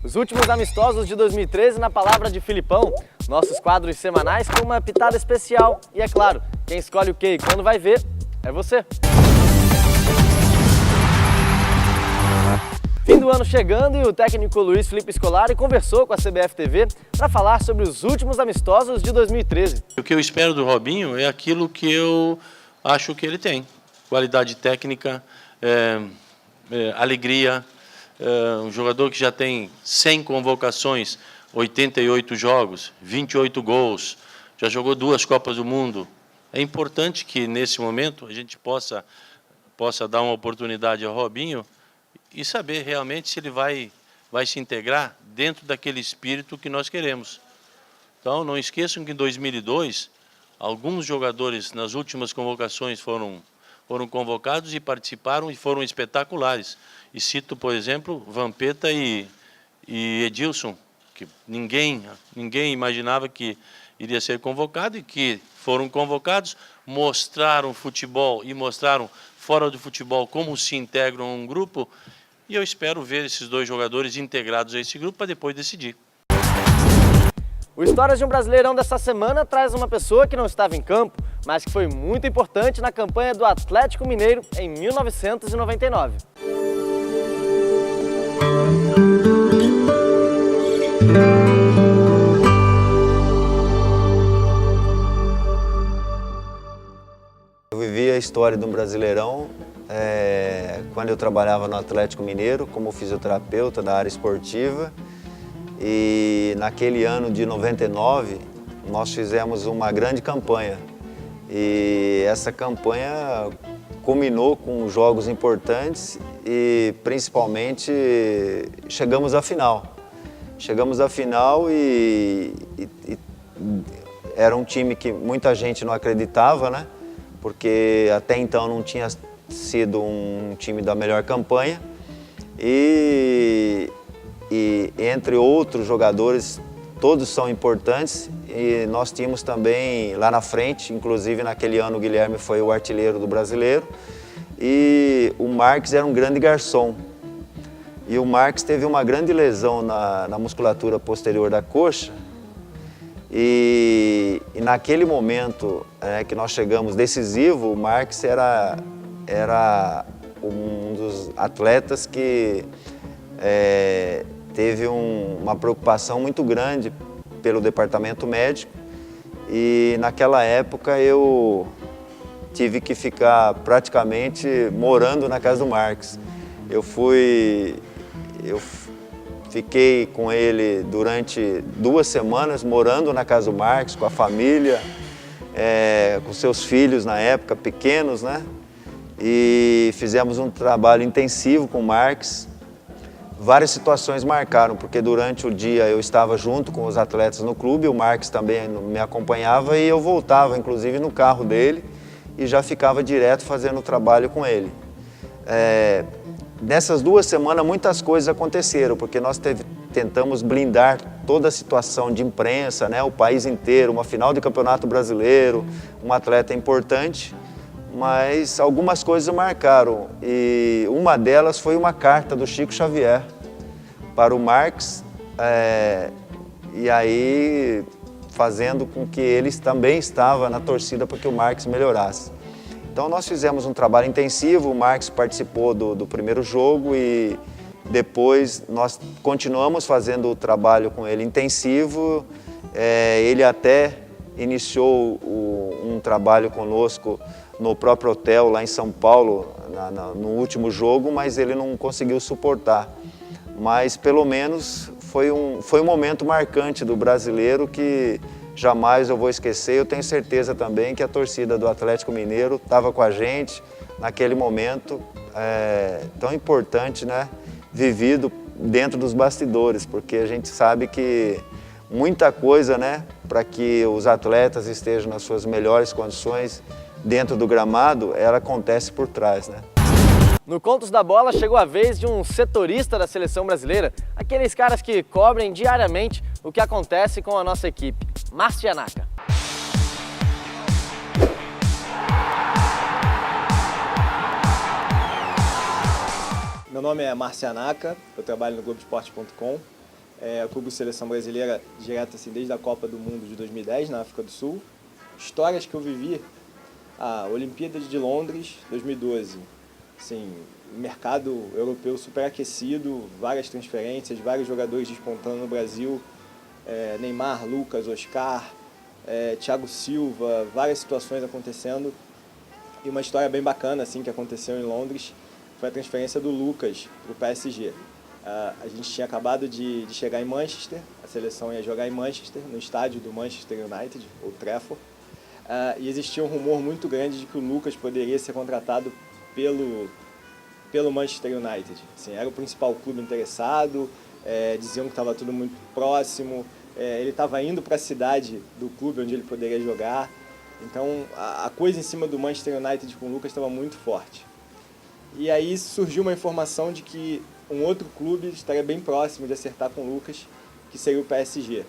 Os últimos amistosos de 2013 na palavra de Filipão, nossos quadros semanais com uma pitada especial. E é claro, quem escolhe o que e quando vai ver é você. Fim do ano chegando e o técnico Luiz Felipe Scolari conversou com a CBF TV para falar sobre os últimos amistosos de 2013. O que eu espero do Robinho é aquilo que eu acho que ele tem. Qualidade técnica, alegria, um jogador que já tem 100 convocações, 88 jogos, 28 gols, já jogou 2 Copas do Mundo. É importante que, nesse momento, a gente possa dar uma oportunidade ao Robinho e saber realmente se ele vai se integrar dentro daquele espírito que nós queremos. Então, não esqueçam que em 2002, alguns jogadores nas últimas convocações foram convocados e participaram e foram espetaculares. E cito, por exemplo, Vampeta e Edilson, que ninguém imaginava que iria ser convocado e que foram convocados, mostraram futebol e mostraram fora do futebol como se integram a um grupo. E eu espero ver esses 2 jogadores integrados a esse grupo para depois decidir. O Histórias de um Brasileirão dessa semana traz uma pessoa que não estava em campo, mas que foi muito importante na campanha do Atlético Mineiro em 1999. Eu vivi a história de um Brasileirão quando eu trabalhava no Atlético Mineiro como fisioterapeuta da área esportiva. E naquele ano de 99, nós fizemos uma grande campanha. E essa campanha culminou com jogos importantes e, principalmente, chegamos à final. Chegamos à final e era um time que muita gente não acreditava, né? Porque até então não tinha sido um time da melhor campanha. E entre outros jogadores, todos são importantes e nós tínhamos também lá na frente, inclusive naquele ano o Guilherme foi o artilheiro do Brasileiro e o Marques era um grande garçom. E o Marques teve uma grande lesão na musculatura posterior da coxa e naquele momento que nós chegamos decisivo, o Marques era um dos atletas que teve uma preocupação muito grande pelo departamento médico e naquela época eu tive que ficar praticamente morando na casa do Marques. Eu fiquei com ele durante 2 semanas morando na casa do Marques, com a família, com seus filhos na época, pequenos, né? E fizemos um trabalho intensivo com o Marques. Várias situações marcaram, porque durante o dia eu estava junto com os atletas no clube, o Marques também me acompanhava e eu voltava, inclusive, no carro dele e já ficava direto fazendo o trabalho com ele. Nessas 2 semanas muitas coisas aconteceram, porque nós tentamos blindar toda a situação de imprensa, né? O país inteiro, uma final de campeonato brasileiro, um atleta importante. Mas algumas coisas marcaram e uma delas foi uma carta do Chico Xavier para o Marques e aí fazendo com que ele também estava na torcida para que o Marques melhorasse. Então nós fizemos um trabalho intensivo, o Marques participou do primeiro jogo e depois nós continuamos fazendo o trabalho com ele intensivo, ele até iniciou um trabalho conosco no próprio hotel lá em São Paulo, no último jogo, mas ele não conseguiu suportar. Mas pelo menos foi um momento marcante do brasileiro que jamais eu vou esquecer. Eu tenho certeza também que a torcida do Atlético Mineiro estava com a gente naquele momento tão importante, né? Vivido dentro dos bastidores, porque a gente sabe que muita coisa, né, para que os atletas estejam nas suas melhores condições dentro do gramado, ela acontece por trás, né? No Contos da Bola chegou a vez de um setorista da seleção brasileira, aqueles caras que cobrem diariamente o que acontece com a nossa equipe, Marcianaca. Meu nome é Marcianaca, eu trabalho no Globoesporte.com Eu cubro seleção brasileira direto assim, desde a Copa do Mundo de 2010, na África do Sul. Histórias que eu vivi, a Olimpíadas de Londres, 2012. Assim, mercado europeu superaquecido, várias transferências, vários jogadores despontando no Brasil. Neymar, Lucas, Oscar, Thiago Silva, várias situações acontecendo. E uma história bem bacana assim, que aconteceu em Londres foi a transferência do Lucas para o PSG. A gente tinha acabado de chegar em Manchester, a seleção ia jogar em Manchester, no estádio do Manchester United, ou Trafford, e existia um rumor muito grande de que o Lucas poderia ser contratado pelo Manchester United. Assim, era o principal clube interessado, diziam que estava tudo muito próximo, ele estava indo para a cidade do clube onde ele poderia jogar, então a coisa em cima do Manchester United com o Lucas estava muito forte. E aí surgiu uma informação de que um outro clube estaria bem próximo de acertar com o Lucas, que seria o PSG.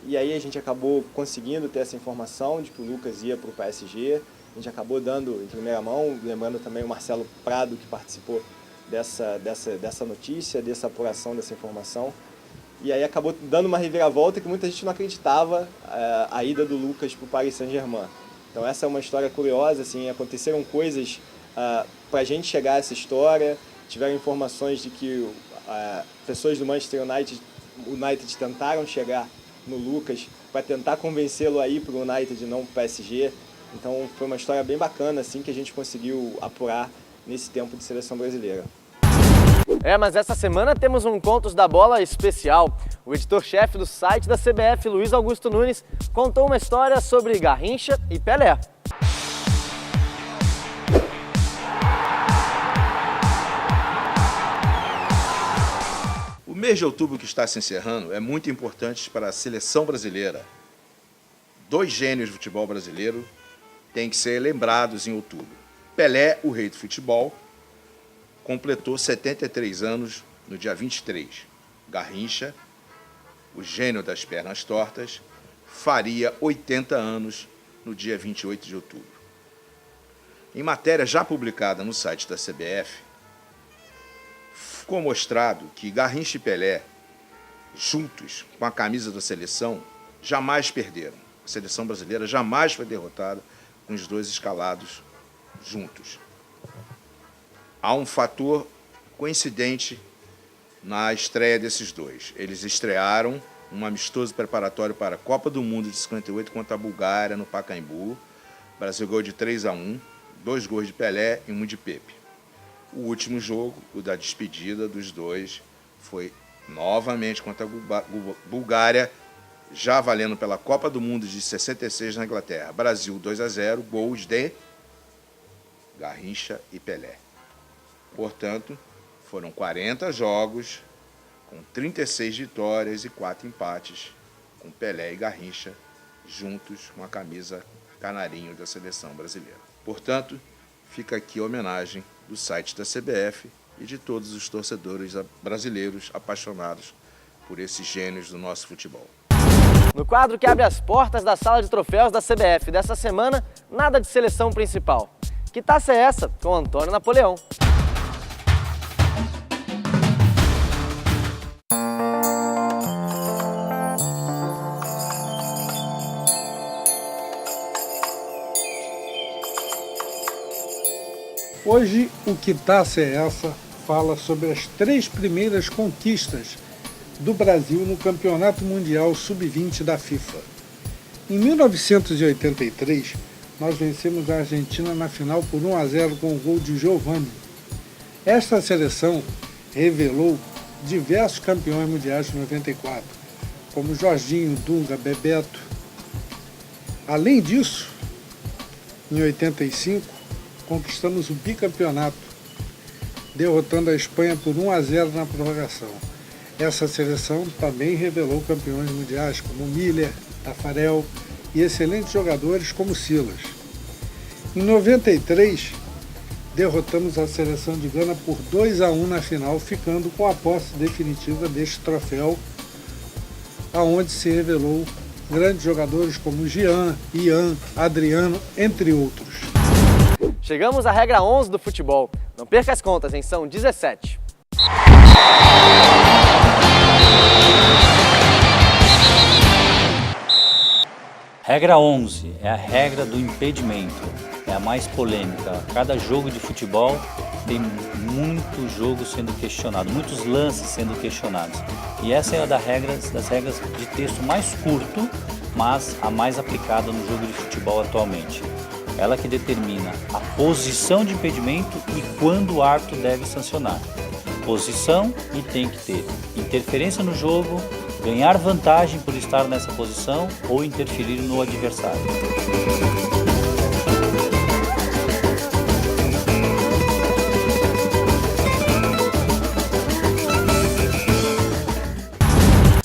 E aí a gente acabou conseguindo ter essa informação de que o Lucas ia para o PSG, a gente acabou dando em primeira mão, lembrando também o Marcelo Prado, que participou dessa notícia, dessa apuração, dessa informação. E aí acabou dando uma reviravolta que muita gente não acreditava, a ida do Lucas para o Paris Saint-Germain. Então essa é uma história curiosa, assim, aconteceram coisas para a gente chegar a essa história. Tiveram informações de que pessoas do Manchester United tentaram chegar no Lucas para tentar convencê-lo a ir para o United e não para o PSG. Então foi uma história bem bacana assim, que a gente conseguiu apurar nesse tempo de seleção brasileira. Mas essa semana temos um Contos da Bola especial. O editor-chefe do site da CBF, Luiz Augusto Nunes, contou uma história sobre Garrincha e Pelé. O mês de outubro que está se encerrando é muito importante para a seleção brasileira. 2 gênios do futebol brasileiro têm que ser lembrados em outubro. Pelé, o rei do futebol, completou 73 anos no dia 23. Garrincha, o gênio das pernas tortas, faria 80 anos no dia 28 de outubro. Em matéria já publicada no site da CBF, ficou mostrado que Garrincha e Pelé, juntos com a camisa da seleção, jamais perderam. A seleção brasileira jamais foi derrotada com os dois escalados juntos. Há um fator coincidente na estreia desses dois. Eles estrearam um amistoso preparatório para a Copa do Mundo de 58 contra a Bulgária, no Pacaembu. O Brasil ganhou de 3-1, 2 gols de Pelé e 1 de Pepe. O último jogo, o da despedida dos dois, foi novamente contra a Bulgária, já valendo pela Copa do Mundo de 66 na Inglaterra. Brasil 2-0, gols de Garrincha e Pelé. Portanto, foram 40 jogos, com 36 vitórias e 4 empates, com Pelé e Garrincha juntos com a camisa canarinho da seleção brasileira. Portanto, fica aqui a homenagem do site da CBF e de todos os torcedores brasileiros apaixonados por esses gênios do nosso futebol. No quadro que abre as portas da sala de troféus da CBF dessa semana, nada de seleção principal. Que taça é essa? Com Antônio Napoleão. Hoje, o Que Taça é Essa? Fala sobre as 3 primeiras conquistas do Brasil no Campeonato Mundial Sub-20 da FIFA. Em 1983, nós vencemos a Argentina na final por 1-0 com o gol de Giovani. Esta seleção revelou diversos campeões mundiais de 94, como Jorginho, Dunga, Bebeto. Além disso, em 85, conquistamos o bicampeonato, derrotando a Espanha por 1-0 na prorrogação. Essa seleção também revelou campeões mundiais como Miller, Tafarel e excelentes jogadores como Silas. Em 93, derrotamos a seleção de Gana por 2-1 na final, ficando com a posse definitiva deste troféu, aonde se revelou grandes jogadores como Jean, Ian, Adriano, entre outros. Chegamos à regra 11 do futebol. Não perca as contas, hein? São 17. Regra 11 é a regra do impedimento, é a mais polêmica. Cada jogo de futebol tem muito jogo sendo questionado, muitos lances sendo questionados. E essa é uma das regras de texto mais curto, mas a mais aplicada no jogo de futebol atualmente. Ela que determina a posição de impedimento e quando o árbitro deve sancionar. Posição e tem que ter interferência no jogo, ganhar vantagem por estar nessa posição ou interferir no adversário.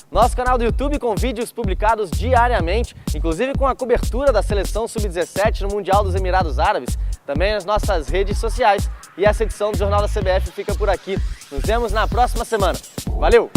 Nosso canal do YouTube com vídeos publicados diariamente, inclusive com a cobertura da seleção Sub-17 no Mundial dos Emirados Árabes, também nas nossas redes sociais. E essa edição do Jornal da CBF fica por aqui. Nos vemos na próxima semana. Valeu!